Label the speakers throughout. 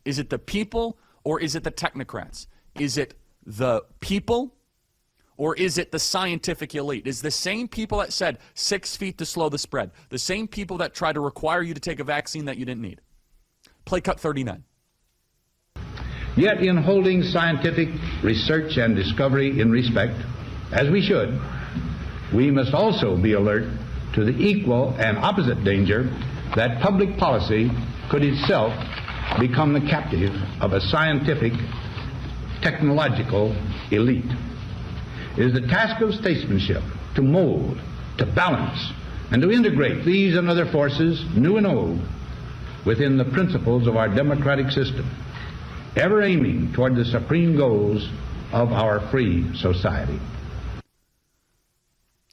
Speaker 1: Is it the people or is it the technocrats? Is it the people or is it the scientific elite? Is the same people that said 6 feet to slow the spread, the same people that tried to require you to take a vaccine that you didn't need? Play cut 39.
Speaker 2: Yet in holding scientific research and discovery in respect, as we should, we must also be alert to the equal and opposite danger that public policy could itself become the captive of a scientific, technological elite. It is the task of statesmanship to mold, to balance, and to integrate these and other forces, new and old, within the principles of our democratic system, ever aiming toward the supreme goals of our free society.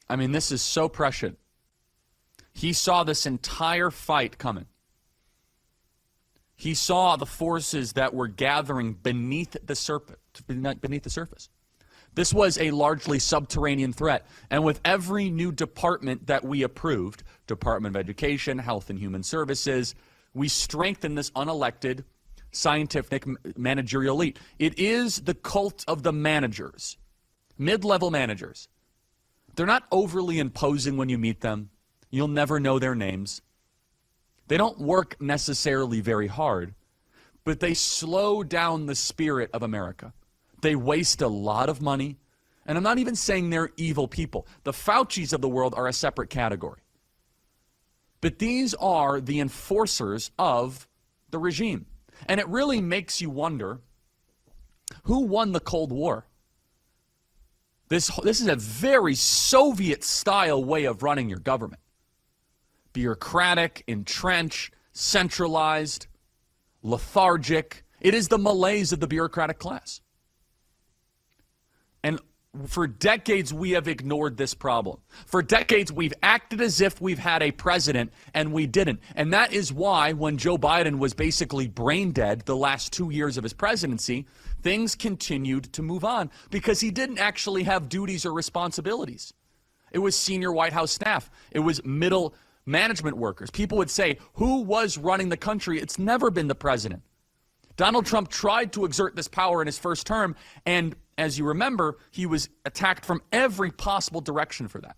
Speaker 1: I mean, this is so prescient. He saw this entire fight coming. He saw the forces that were gathering beneath the surface. This was a largely subterranean threat. And with every new department that we approved, Department of Education, Health and Human Services, we strengthened this unelected scientific managerial elite. It is the cult of the managers, mid-level managers. They're not overly imposing when you meet them. You'll never know their names. They don't work necessarily very hard, but they slow down the spirit of America. They waste a lot of money, and I'm not even saying they're evil people. The Faucis of the world are a separate category. But these are the enforcers of the regime. And it really makes you wonder, who won the Cold War? This is a very Soviet-style way of running your government. Bureaucratic, entrenched, centralized, lethargic. It is the malaise of the bureaucratic class. And for decades, we have ignored this problem. For decades, we've acted as if we've had a president, and we didn't. And that is why, when Joe Biden was basically brain dead the last 2 years of his presidency, things continued to move on because he didn't actually have duties or responsibilities. It was senior White House staff. It was middle management workers. People would say, who was running the country? It's never been the president. Donald Trump tried to exert this power in his first term, and as you remember, he was attacked from every possible direction for that.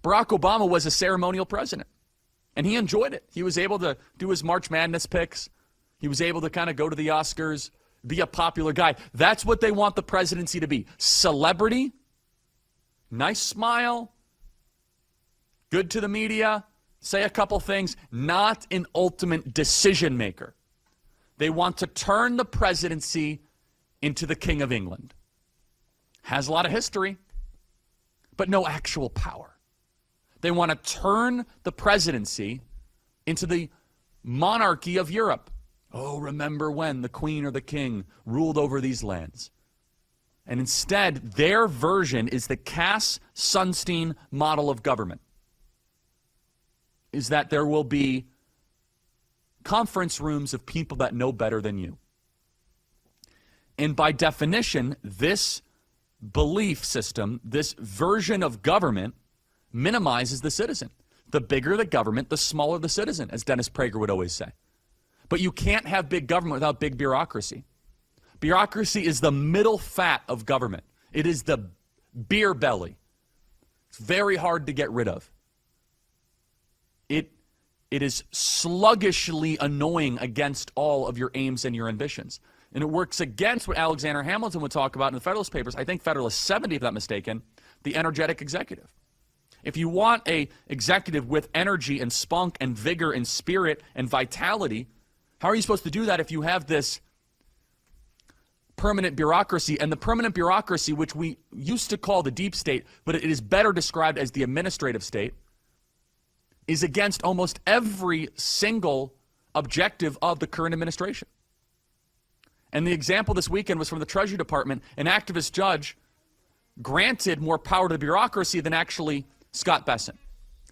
Speaker 1: Barack Obama was a ceremonial president, and he enjoyed it. He was able to do his March Madness picks. He was able to kind of go to the Oscars, be a popular guy. That's what they want the presidency to be. Celebrity, nice smile, good to the media, say a couple things, not an ultimate decision maker. They want to turn the presidency into the King of England. Has a lot of history, but no actual power. They want to turn the presidency into the monarchy of Europe. Oh, remember when the Queen or the King ruled over these lands. And instead, their version is the Cass-Sunstein model of government. Is that there will be conference rooms of people that know better than you. And by definition, this belief system, this version of government, minimizes the citizen. The bigger the government, the smaller the citizen, as Dennis Prager would always say. But you can't have big government without big bureaucracy. Bureaucracy is the middle fat of government. It is the beer belly. It's very hard to get rid of. It is sluggishly annoying against all of your aims and your ambitions. And it works against what Alexander Hamilton would talk about in the Federalist Papers, I think Federalist 70, if I'm not mistaken, the energetic executive. If you want a executive with energy and spunk and vigor and spirit and vitality, how are you supposed to do that if you have this permanent bureaucracy? And the permanent bureaucracy, which we used to call the deep state, but it is better described as the administrative state, is against almost every single objective of the current administration. And the example this weekend was from the Treasury Department. An activist judge granted more power to the bureaucracy than actually Scott Bessent.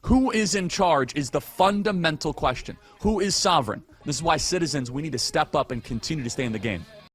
Speaker 1: Who is in charge is the fundamental question. Who is sovereign? This is why citizens, we need to step up and continue to stay in the game.